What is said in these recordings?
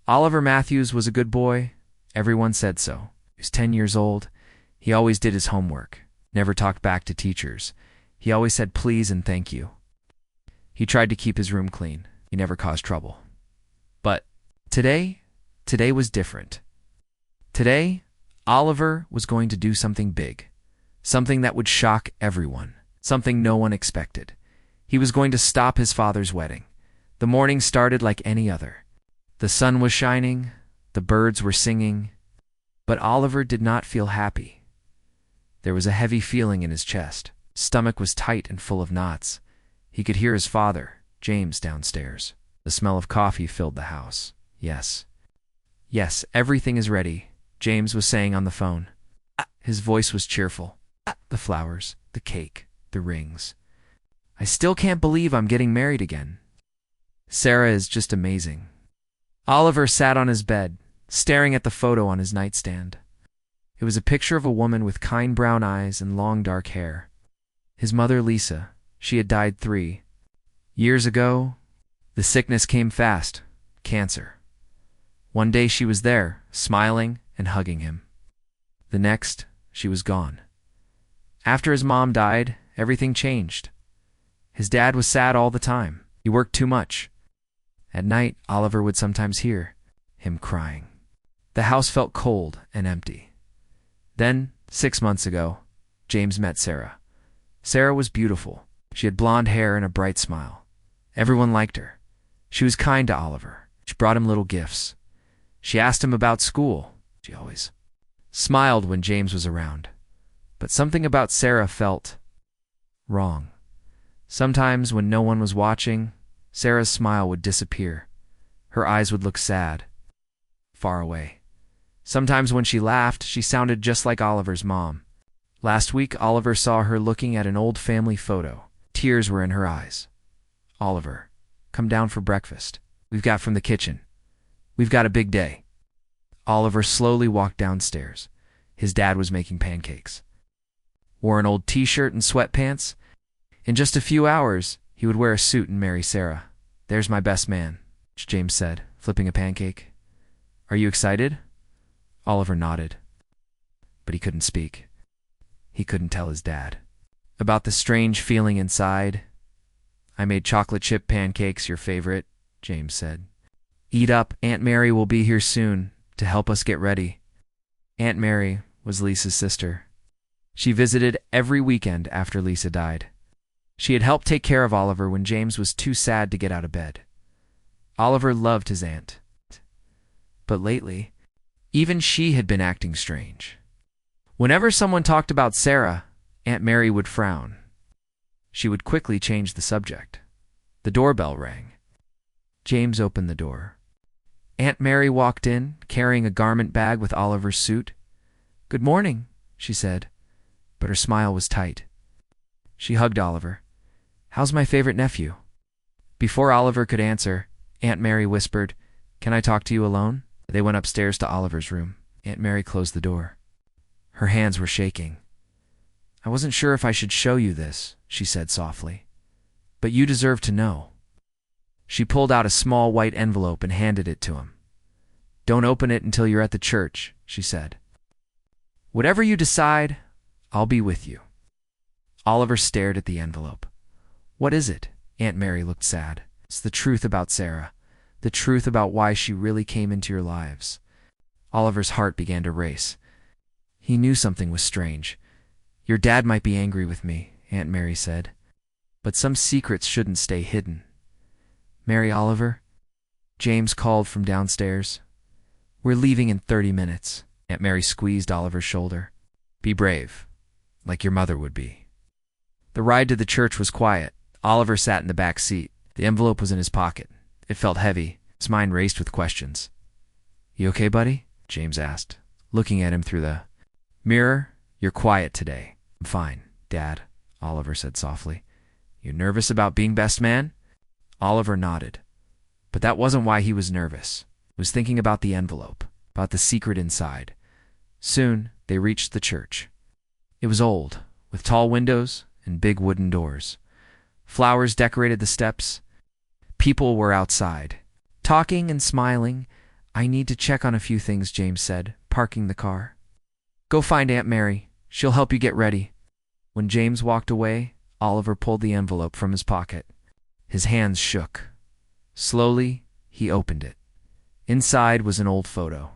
Oliver Matthews was a good boy. Everyone said so. He was 10 years old. He always did his homework, never talked back to teachers. He always said please and thank you. He tried to keep his room clean. He never caused trouble. But today was different. Today, Oliver was going to do something big, something that would shock everyone, something no one expected. He was going to stop his father's wedding. The morning started like any other. The sun was shining, the birds were singing, but Oliver did not feel happy. There was a heavy feeling in his chest. His stomach was tight and full of knots. He could hear his father, James, downstairs. The smell of coffee filled the house. Yes, everything is ready, James was saying on the phone. His voice was cheerful. The flowers, the cake, the rings. I still can't believe I'm getting married again. Sarah is just amazing. Oliver sat on his bed, staring at the photo on his nightstand. It was a picture of a woman with kind brown eyes and long dark hair. His mother, Lisa, she had died 3 years ago. The sickness came fast, cancer. One day she was there, smiling and hugging him. The next, she was gone. After his mom died, everything changed. His dad was sad all the time. He worked too much. At night, Oliver would sometimes hear him crying. The house felt cold and empty. Then, 6 months ago, James met Sarah. Sarah was beautiful. She had blonde hair and a bright smile. Everyone liked her. She was kind to Oliver. She brought him little gifts. She asked him about school. She always smiled when James was around. But something about Sarah felt wrong. Sometimes when no one was watching, Sarah's smile would disappear. Her eyes would look sad, far away. Sometimes when she laughed, she sounded just like Oliver's mom. Last week, Oliver saw her looking at an old family photo. Tears were in her eyes. Oliver, come down for breakfast. We've got from the kitchen. We've got a big day. Oliver slowly walked downstairs. His dad was making pancakes. Wore an old t-shirt and sweatpants. In just a few hours, he would wear a suit and marry Sarah. There's my best man, James said, flipping a pancake. Are you excited? Oliver nodded. But he couldn't speak. He couldn't tell his dad about the strange feeling inside. I made chocolate chip pancakes, your favorite, James said. Eat up, Aunt Mary will be here soon to help us get ready. Aunt Mary was Lisa's sister. She visited every weekend after Lisa died. She had helped take care of Oliver when James was too sad to get out of bed. Oliver loved his aunt. But lately, even she had been acting strange. Whenever someone talked about Sarah, Aunt Mary would frown. She would quickly change the subject. The doorbell rang. James opened the door. Aunt Mary walked in, carrying a garment bag with Oliver's suit. Good morning, she said, but her smile was tight. She hugged Oliver. How's my favorite nephew? Before Oliver could answer, Aunt Mary whispered, Can I talk to you alone? They went upstairs to Oliver's room. Aunt Mary closed the door. Her hands were shaking. I wasn't sure if I should show you this, she said softly. But you deserve to know. She pulled out a small white envelope and handed it to him. Don't open it until you're at the church, she said. Whatever you decide, I'll be with you. Oliver stared at the envelope. What is it? Aunt Mary looked sad. It's the truth about Sarah. The truth about why she really came into your lives. Oliver's heart began to race. He knew something was strange. Your dad might be angry with me, Aunt Mary said. But some secrets shouldn't stay hidden. Marry Oliver? James called from downstairs. We're leaving in 30 minutes. Aunt Mary squeezed Oliver's shoulder. Be brave, like your mother would be. The ride to the church was quiet. Oliver sat in the back seat. The envelope was in his pocket. It felt heavy. His mind raced with questions. You okay, buddy? James asked, looking at him through the mirror. You're quiet today. I'm fine, Dad, Oliver said softly. You nervous about being best man? Oliver nodded. But that wasn't why he was nervous. He was thinking about the envelope, about the secret inside. Soon, they reached the church. It was old, with tall windows and big wooden doors. Flowers decorated the steps. People were outside, talking and smiling. I need to check on a few things, James said, parking the car. Go find Aunt Mary. She'll help you get ready. When James walked away, Oliver pulled the envelope from his pocket. His hands shook. Slowly, he opened it. Inside was an old photo.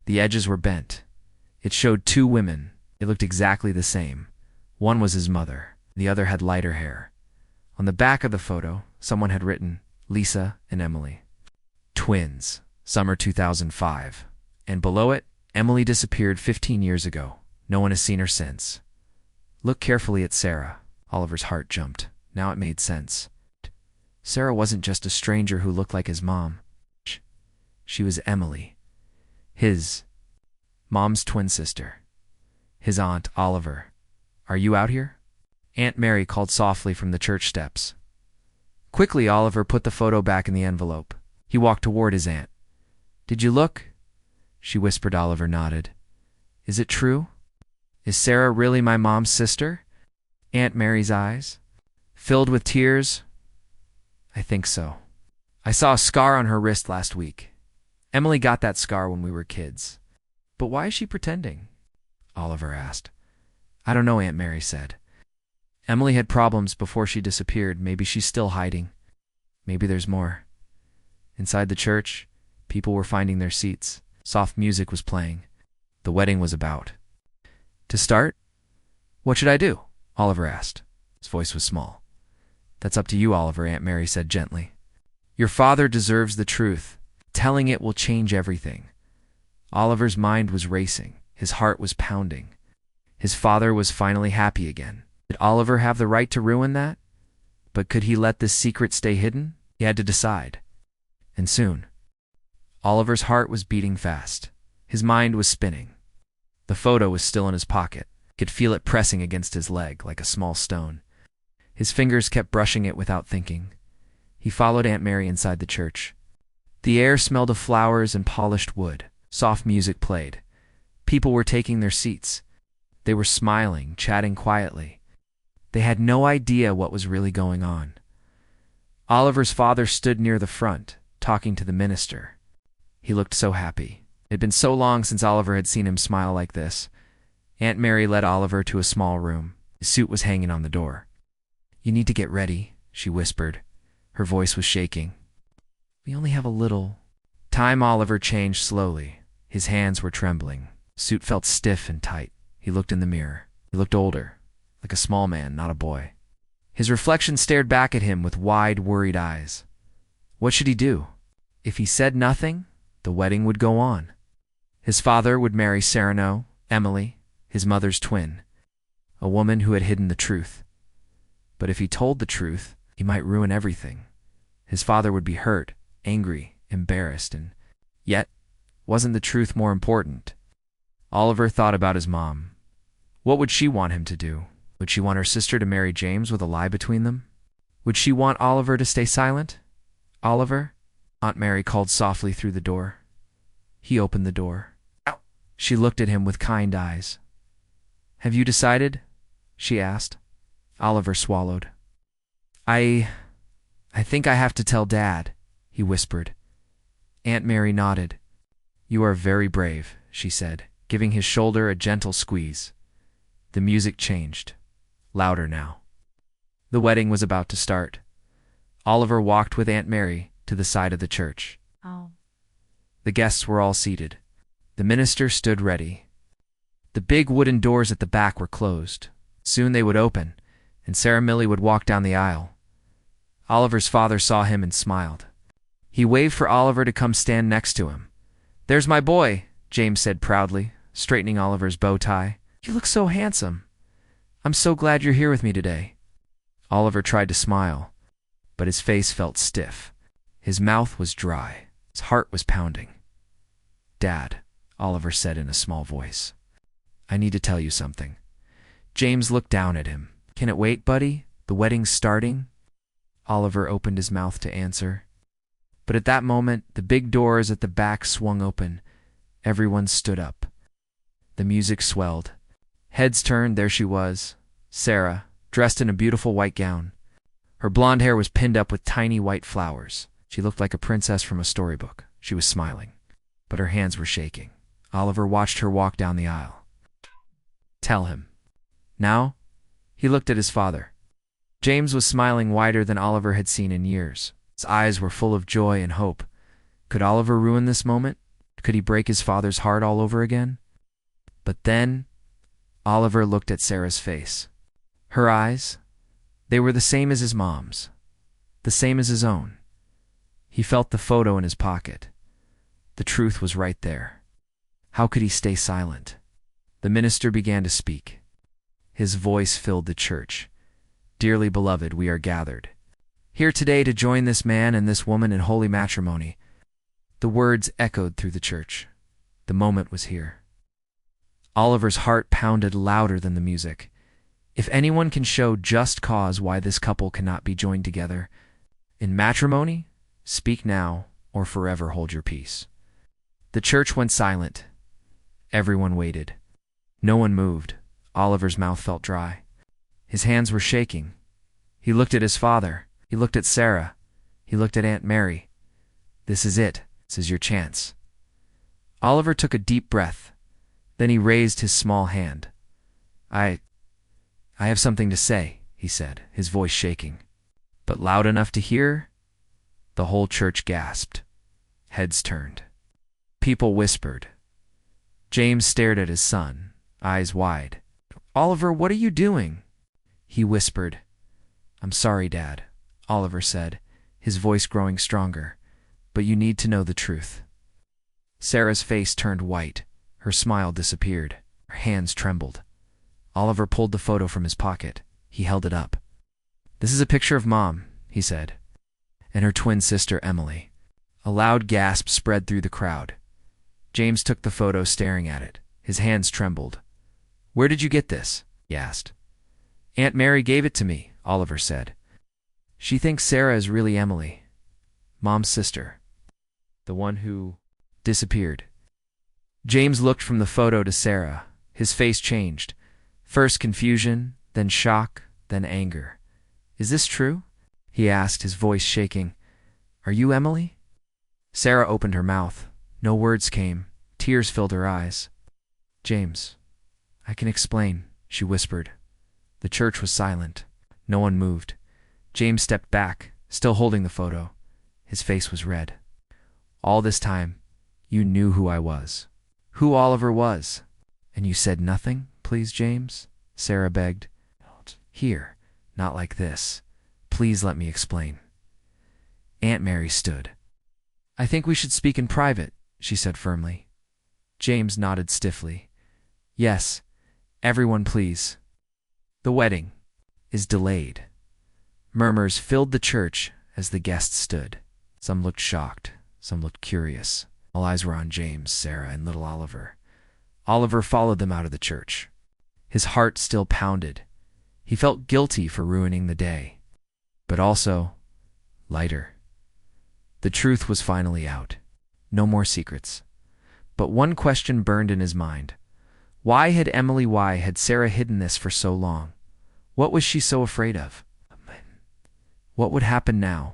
The edges were bent. It showed two women. They looked exactly the same. One was his mother. The other had lighter hair. On the back of the photo, someone had written, Lisa and Emily. Twins, summer 2005. And below it, Emily disappeared 15 years ago. No one has seen her since. Look carefully at Sarah. Oliver's heart jumped. Now it made sense. Sarah wasn't just a stranger who looked like his mom. She was Emily, his mom's twin sister. His aunt, Oliver. Are you out here? Aunt Mary called softly from the church steps. Quickly, Oliver put the photo back in the envelope. He walked toward his aunt. Did you look? She whispered. Oliver nodded. Is it true? Is Sarah really my mom's sister? Aunt Mary's eyes filled with tears. I think so. I saw a scar on her wrist last week. Emily got that scar when we were kids. But why is she pretending? Oliver asked. I don't know, Aunt Mary said. Emily had problems before she disappeared. Maybe she's still hiding. Maybe there's more. Inside the church, people were finding their seats. Soft music was playing. The wedding was about to start. What should I do? Oliver asked. His voice was small. That's up to you, Oliver, Aunt Mary said gently. Your father deserves the truth. Telling it will change everything. Oliver's mind was racing. His heart was pounding. His father was finally happy again. Did Oliver have the right to ruin that? But could he let this secret stay hidden? He had to decide. And soon. Oliver's heart was beating fast. His mind was spinning. The photo was still in his pocket. He could feel it pressing against his leg like a small stone. His fingers kept brushing it without thinking. He followed Aunt Mary inside the church. The air smelled of flowers and polished wood. Soft music played. People were taking their seats. They were smiling, chatting quietly. They had no idea what was really going on. Oliver's father stood near the front, talking to the minister. He looked so happy. It had been so long since Oliver had seen him smile like this. Aunt Mary led Oliver to a small room. His suit was hanging on the door. You need to get ready, she whispered. Her voice was shaking. We only have a little time. Oliver changed slowly. His hands were trembling. Suit felt stiff and tight. He looked in the mirror. He looked older, like a small man, not a boy. His reflection stared back at him with wide, worried eyes. What should he do? If he said nothing, the wedding would go on. His father would marry Sereno, Emily, his mother's twin, a woman who had hidden the truth. But if he told the truth, he might ruin everything. His father would be hurt, angry, embarrassed, and yet, wasn't the truth more important? Oliver thought about his mom. What would she want him to do? Would she want her sister to marry James with a lie between them? Would she want Oliver to stay silent? Oliver? Aunt Mary called softly through the door. He opened the door. Ow. She looked at him with kind eyes. Have you decided? She asked. Oliver swallowed. I think I have to tell Dad, he whispered. Aunt Mary nodded. You are very brave, she said, giving his shoulder a gentle squeeze. The music changed. Louder now. The wedding was about to start. Oliver walked with Aunt Mary to the side of the church. Oh. The guests were all seated. The minister stood ready. The big wooden doors at the back were closed. Soon they would open, and Sarah Millie would walk down the aisle. Oliver's father saw him and smiled. He waved for Oliver to come stand next to him. There's my boy, James said proudly, straightening Oliver's bow tie. You look so handsome. I'm so glad you're here with me today. Oliver tried to smile, but his face felt stiff. His mouth was dry. His heart was pounding. Dad, Oliver said in a small voice. I need to tell you something. James looked down at him. Can it wait, buddy? The wedding's starting? Oliver opened his mouth to answer. But at that moment, the big doors at the back swung open. Everyone stood up. The music swelled. Heads turned. There she was, Sarah, dressed in a beautiful white gown. Her blonde hair was pinned up with tiny white flowers. She looked like a princess from a storybook. She was smiling. but her hands were shaking. Oliver watched her walk down the aisle. Tell him. Now? He looked at his father. James was smiling wider than Oliver had seen in years. His eyes were full of joy and hope. Could Oliver ruin this moment? Could he break his father's heart all over again? But then, Oliver looked at Sarah's face. Her eyes, they were the same as his mom's, the same as his own. He felt the photo in his pocket. The truth was right there. How could he stay silent? The minister began to speak. His voice filled the church. Dearly beloved, we are gathered here today to join this man and this woman in holy matrimony. The words echoed through the church. The moment was here. Oliver's heart pounded louder than the music. If anyone can show just cause why this couple cannot be joined together in matrimony, speak now or forever hold your peace. The church went silent. Everyone waited. No one moved. Oliver's mouth felt dry. His hands were shaking. He looked at his father. He looked at Sarah. He looked at Aunt Mary. This is it. This is your chance. Oliver took a deep breath. Then he raised his small hand. I have something to say, he said, his voice shaking. But loud enough to hear? The whole church gasped. Heads turned. People whispered. James stared at his son, eyes wide. Oliver, what are you doing? He whispered. I'm sorry, Dad, Oliver said, his voice growing stronger. But you need to know the truth. Sarah's face turned white. Her smile disappeared. Her hands trembled. Oliver pulled the photo from his pocket. He held it up. This is a picture of Mom, he said, and her twin sister, Emily. A loud gasp spread through the crowd. James took the photo, staring at it. His hands trembled. Where did you get this? He asked. Aunt Mary gave it to me, Oliver said. She thinks Sarah is really Emily, Mom's sister, the one who disappeared. James looked from the photo to Sarah. His face changed. First confusion, then shock, then anger. Is this true? He asked, his voice shaking. Are you Emily? Sarah opened her mouth. No words came. Tears filled her eyes. James, I can explain, she whispered. The church was silent. No one moved. James stepped back, still holding the photo. His face was red. All this time, you knew who I was. Who Oliver was. And you said nothing, please, James? Sarah begged. Here, not like this. Please let me explain. Aunt Mary stood. I think we should speak in private, she said firmly. James nodded stiffly. Yes, everyone please. The wedding is delayed. Murmurs filled the church as the guests stood. Some looked shocked, some looked curious. All eyes were on James, Sarah, and little Oliver. Oliver followed them out of the church. His heart still pounded. He felt guilty for ruining the day, but also lighter. The truth was finally out. No more secrets. But one question burned in his mind. Why had Sarah hidden this for so long? What was she so afraid of? What would happen now?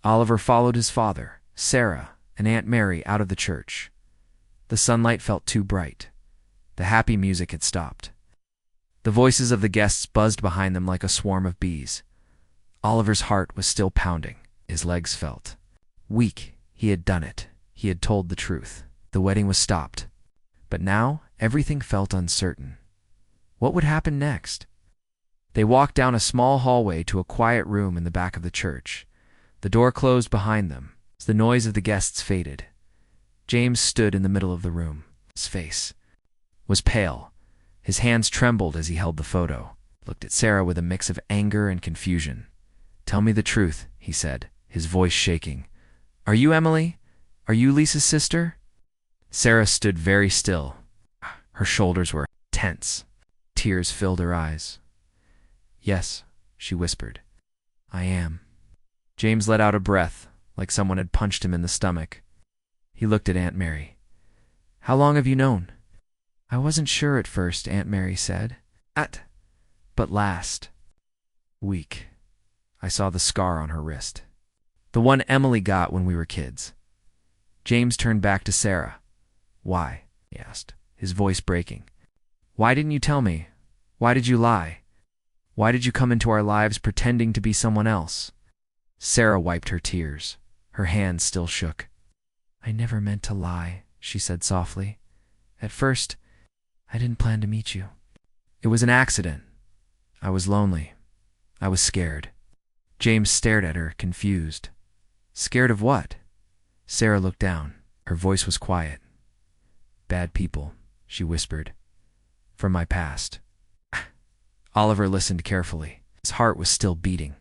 Oliver followed his father, Sarah, and Aunt Mary out of the church. The sunlight felt too bright. The happy music had stopped. The voices of the guests buzzed behind them like a swarm of bees. Oliver's heart was still pounding. His legs felt weak. He had done it. He had told the truth. The wedding was stopped. But now, everything felt uncertain. What would happen next? They walked down a small hallway to a quiet room in the back of the church. The door closed behind them as the noise of the guests faded. James stood in the middle of the room. His face was pale. His hands trembled as he held the photo. Looked at Sarah with a mix of anger and confusion. Tell me the truth, he said, his voice shaking. Are you Emily? Are you Lisa's sister? Sarah stood very still. Her shoulders were tense. Tears filled her eyes. Yes, she whispered. I am. James let out a breath, like someone had punched him in the stomach. He looked at Aunt Mary. How long have you known? I wasn't sure at first, Aunt Mary said. But last week, I saw the scar on her wrist. The one Emily got when we were kids. James turned back to Sarah. "Why?" he asked, his voice breaking. "Why didn't you tell me? Why did you lie? Why did you come into our lives pretending to be someone else?" Sarah wiped her tears. Her hands still shook. "I never meant to lie," she said softly. "At first, I didn't plan to meet you. It was an accident. I was lonely. I was scared." James stared at her, confused. "Scared of what?" Sarah looked down. Her voice was quiet. "Bad people," she whispered. "From my past." Oliver listened carefully. His heart was still beating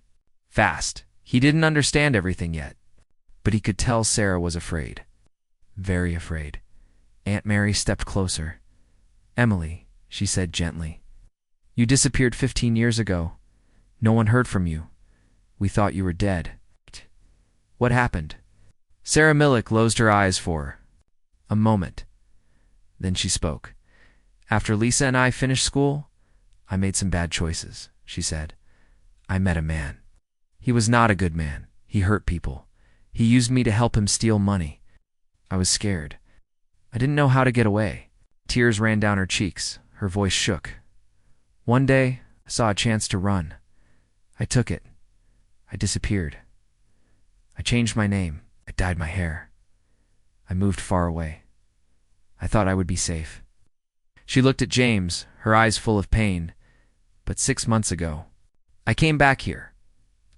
fast. He didn't understand everything yet, but he could tell Sarah was afraid. Very afraid. Aunt Mary stepped closer. "Emily," she said gently, "you disappeared 15 years ago. No one heard from you. We thought you were dead. What happened?" Sarah Millick closed her eyes for a moment. Then she spoke. "After Lisa and I finished school, I made some bad choices," she said. "I met a man. He was not a good man. He hurt people. He used me to help him steal money. I was scared. I didn't know how to get away." Tears ran down her cheeks. Her voice shook. "One day, I saw a chance to run. I took it. I disappeared. I changed my name. I dyed my hair. I moved far away. I thought I would be safe." She looked at James, her eyes full of pain. "But 6 months ago, I came back here.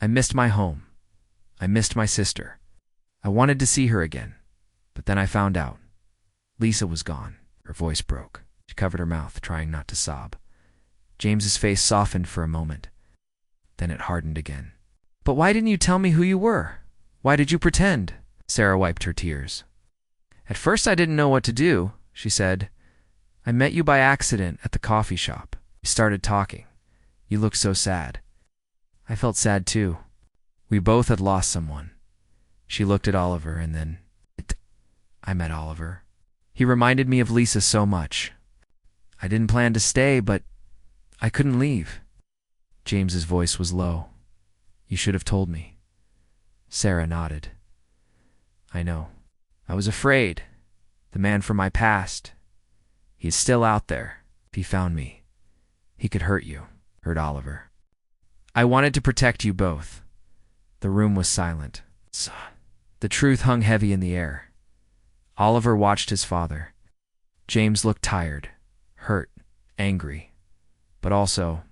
I missed my home. I missed my sister. I wanted to see her again. But then I found out. Lisa was gone." Her voice broke. She covered her mouth, trying not to sob. James's face softened for a moment. Then it hardened again. "But why didn't you tell me who you were? Why did you pretend?" Sarah wiped her tears. "At first I didn't know what to do," she said. "I met you by accident at the coffee shop. We started talking. You looked so sad. I felt sad too. We both had lost someone." She looked at Oliver and then, "I met Oliver. He reminded me of Lisa so much. I didn't plan to stay, but I couldn't leave." James's voice was low. "You should have told me." Sarah nodded. "I know. I was afraid. The man from my past. He is still out there. If he found me, he could hurt you," heard Oliver. "I wanted to protect you both." The room was silent. The truth hung heavy in the air. Oliver watched his father. James looked tired, hurt, angry, but also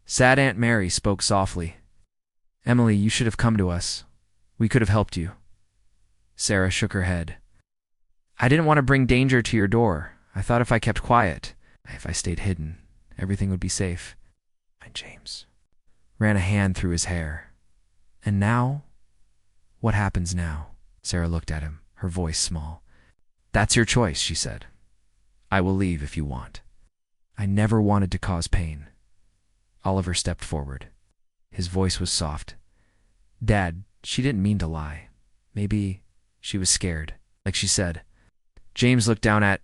sad. Aunt Mary spoke softly. "Emily, you should have come to us. We could have helped you." Sarah shook her head. "I didn't want to bring danger to your door. I thought if I kept quiet, if I stayed hidden, everything would be safe." And James ran a hand through his hair. "And now? What happens now?" Sarah looked at him, her voice small. "That's your choice," she said. "I will leave if you want." "I never wanted to cause pain." Oliver stepped forward. His voice was soft. "Dad, she didn't mean to lie. Maybe she was scared, like she said." James looked down at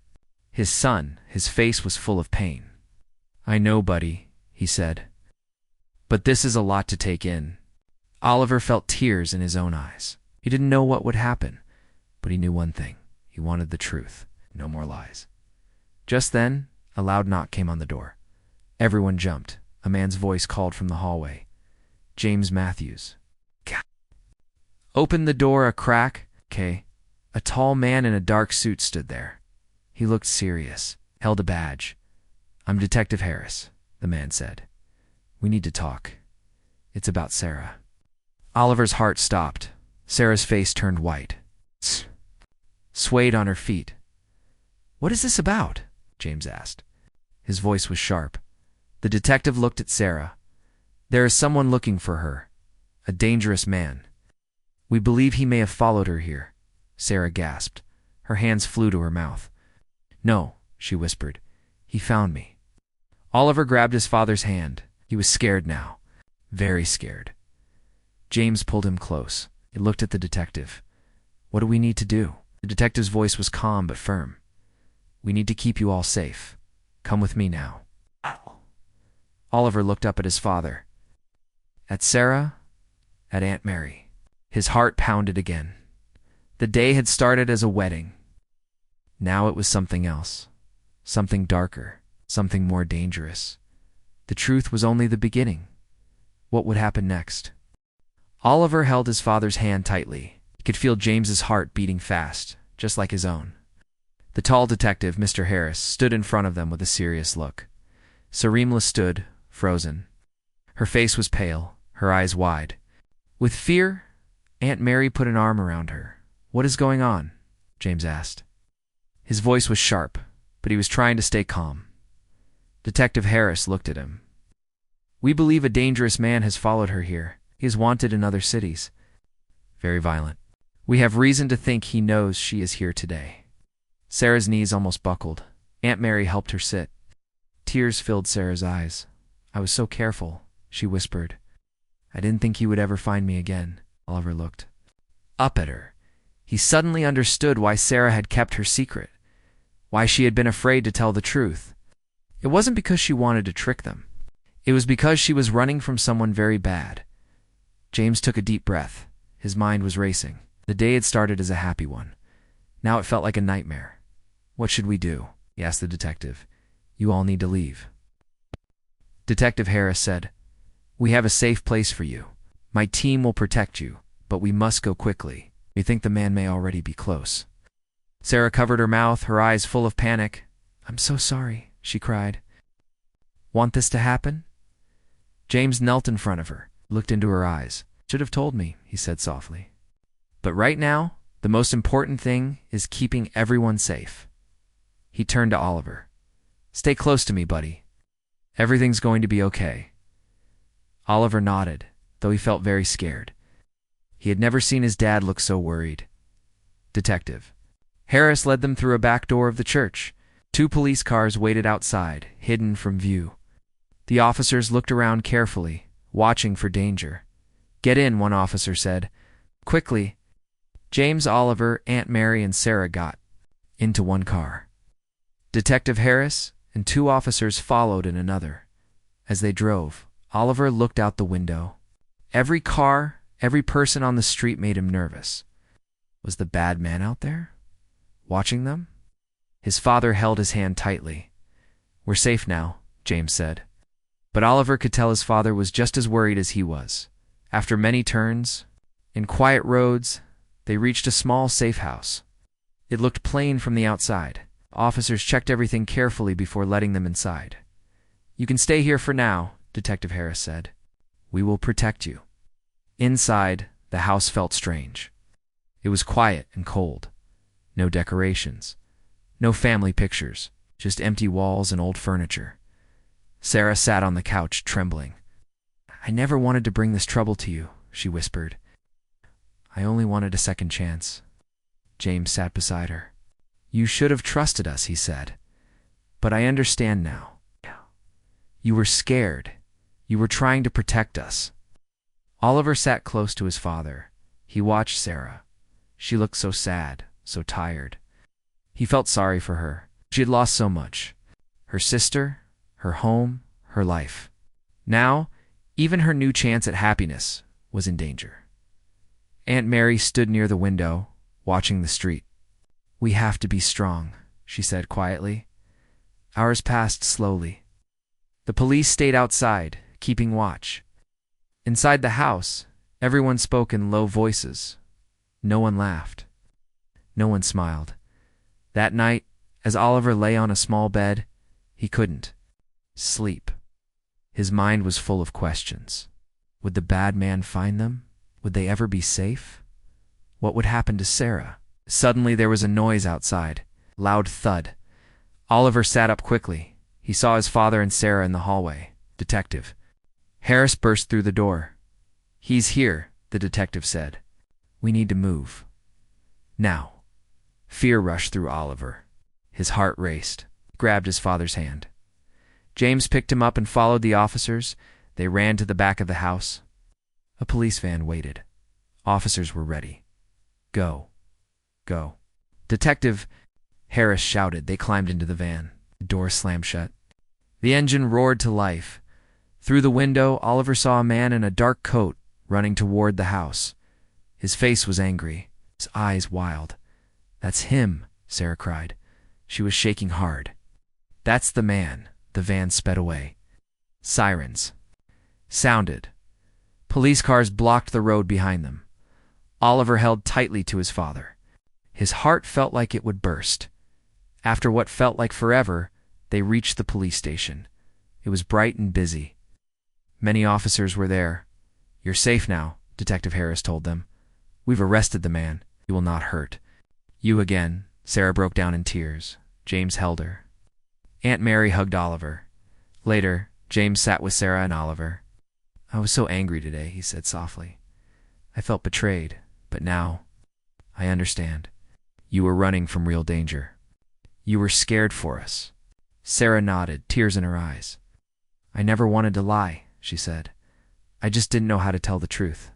his son. His face was full of pain. "I know, buddy," he said. "But this is a lot to take in." Oliver felt tears in his own eyes. He didn't know what would happen, but he knew one thing. He wanted the truth. No more lies. Just then, a loud knock came on the door. Everyone jumped. A man's voice called from the hallway. "James Matthews." Opened the door a crack. A tall man in a dark suit stood there. He looked serious, held a badge. "I'm Detective Harris," the man said. "We need to talk. It's about Sarah." Oliver's heart stopped. Sarah's face turned white, swayed on her feet. "What is this about?" James asked. His voice was sharp. The detective looked at Sarah. "There is someone looking for her. A dangerous man. We believe he may have followed her here." Sarah gasped. Her hands flew to her mouth. "No," she whispered. "He found me." Oliver grabbed his father's hand. He was scared now. Very scared. James pulled him close. He looked at the detective. "What do we need to do?" The detective's voice was calm but firm. "We need to keep you all safe. Come with me now." Oliver looked up at his father. At Sarah, at Aunt Mary. His heart pounded again. The day had started as a wedding. Now it was something else. Something darker. Something more dangerous. The truth was only the beginning. What would happen next? Oliver held his father's hand tightly. He could feel James's heart beating fast, just like his own. The tall detective, Mr. Harris, stood in front of them with a serious look. Sareemla stood, frozen. Her face was pale, her eyes wide. With fear, Aunt Mary put an arm around her. "What is going on?" James asked. His voice was sharp, but he was trying to stay calm. Detective Harris looked at him. "We believe a dangerous man has followed her here. He is wanted in other cities. Very violent. We have reason to think he knows she is here today." Sarah's knees almost buckled. Aunt Mary helped her sit. Tears filled Sarah's eyes. "I was so careful," she whispered. "I didn't think he would ever find me again." Oliver looked up at her. He suddenly understood why Sarah had kept her secret, why she had been afraid to tell the truth. It wasn't because she wanted to trick them. It was because she was running from someone very bad. James took a deep breath. His mind was racing. The day had started as a happy one. Now it felt like a nightmare. "What should we do?" he asked the detective. "You all need to leave." Detective Harris said, "We have a safe place for you. My team will protect you, but we must go quickly. We think the man may already be close." Sarah covered her mouth, her eyes full of panic. "I'm so sorry," she cried. "Want this to happen?" James knelt in front of her, looked into her eyes. "Should have told me," he said softly. "But right now, the most important thing is keeping everyone safe." He turned to Oliver. "Stay close to me, buddy. Everything's going to be okay." Oliver nodded, though he felt very scared. He had never seen his dad look so worried. Detective Harris led them through a back door of the church. 2 police cars waited outside, hidden from view. The officers looked around carefully, watching for danger. "Get in," one officer said. Quickly, James, Oliver, Aunt Mary, and Sarah got into one car. Detective Harris and 2 officers followed in another. As they drove, Oliver looked out the window. Every car, every person on the street made him nervous. Was the bad man out there, watching them? His father held his hand tightly. "We're safe now," James said. But Oliver could tell his father was just as worried as he was. After many turns, in quiet roads, they reached a small safe house. It looked plain from the outside. Officers checked everything carefully before letting them inside. "You can stay here for now," Detective Harris said. "We will protect you." Inside, the house felt strange. It was quiet and cold. No decorations. No family pictures. Just empty walls and old furniture. Sarah sat on the couch, trembling. "I never wanted to bring this trouble to you," she whispered. "I only wanted a second chance." James sat beside her. "You should have trusted us," he said. "But I understand now. You were scared. You were trying to protect us." Oliver sat close to his father. He watched Sarah. She looked so sad, so tired. He felt sorry for her. She had lost so much. Her sister, her home, her life. Now, even her new chance at happiness was in danger. Aunt Mary stood near the window, watching the street. "We have to be strong," she said quietly. Hours passed slowly. The police stayed outside, keeping watch. Inside the house, everyone spoke in low voices. No one laughed. No one smiled. That night, as Oliver lay on a small bed, he couldn't sleep. His mind was full of questions. Would the bad man find them? Would they ever be safe? What would happen to Sarah? Suddenly there was a noise outside. Loud thud. Oliver sat up quickly. He saw his father and Sarah in the hallway. Detective Harris burst through the door. "He's here," the detective said. "We need to move. Now." Fear rushed through Oliver. His heart raced. He grabbed his father's hand. James picked him up and followed the officers. They ran to the back of the house. A police van waited. Officers were ready. "Go. Go." Detective Harris shouted. They climbed into the van. The door slammed shut. The engine roared to life. Through the window, Oliver saw a man in a dark coat running toward the house. His face was angry. his eyes wild. "That's him," Sarah cried. She was shaking hard. "That's the man." The van sped away. Sirens sounded. Police cars blocked the road behind them. Oliver held tightly to his father. His heart felt like it would burst. After what felt like forever, they reached the police station. It was bright and busy. Many officers were there. "You're safe now," Detective Harris told them. "We've arrested the man. He will not hurt you again." Sarah broke down in tears. James held her. Aunt Mary hugged Oliver. Later, James sat with Sarah and Oliver. "I was so angry today," he said softly. "I felt betrayed, but now I understand. You were running from real danger. You were scared for us." Sarah nodded, tears in her eyes. "I never wanted to lie," she said. "I just didn't know how to tell the truth."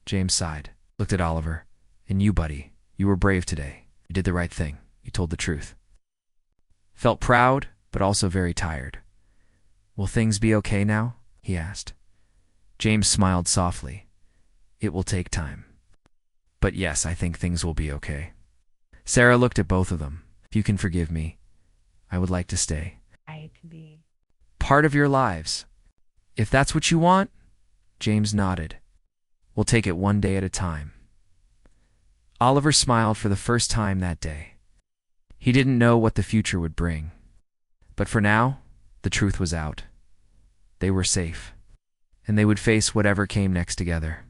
James sighed, looked at Oliver. "And you, buddy, you were brave today. You did the right thing. You told the truth." Felt proud, but also very tired. "Will things be okay now?" he asked. James smiled softly. "It will take time. But yes, I think things will be okay." Sarah looked at both of them. "If you can forgive me, I would like to stay. I to be Part of your lives. If that's what you want." James nodded. "We'll take it one day at a time." Oliver smiled for the first time that day. He didn't know what the future would bring. But for now, the truth was out. They were safe, and they would face whatever came next together.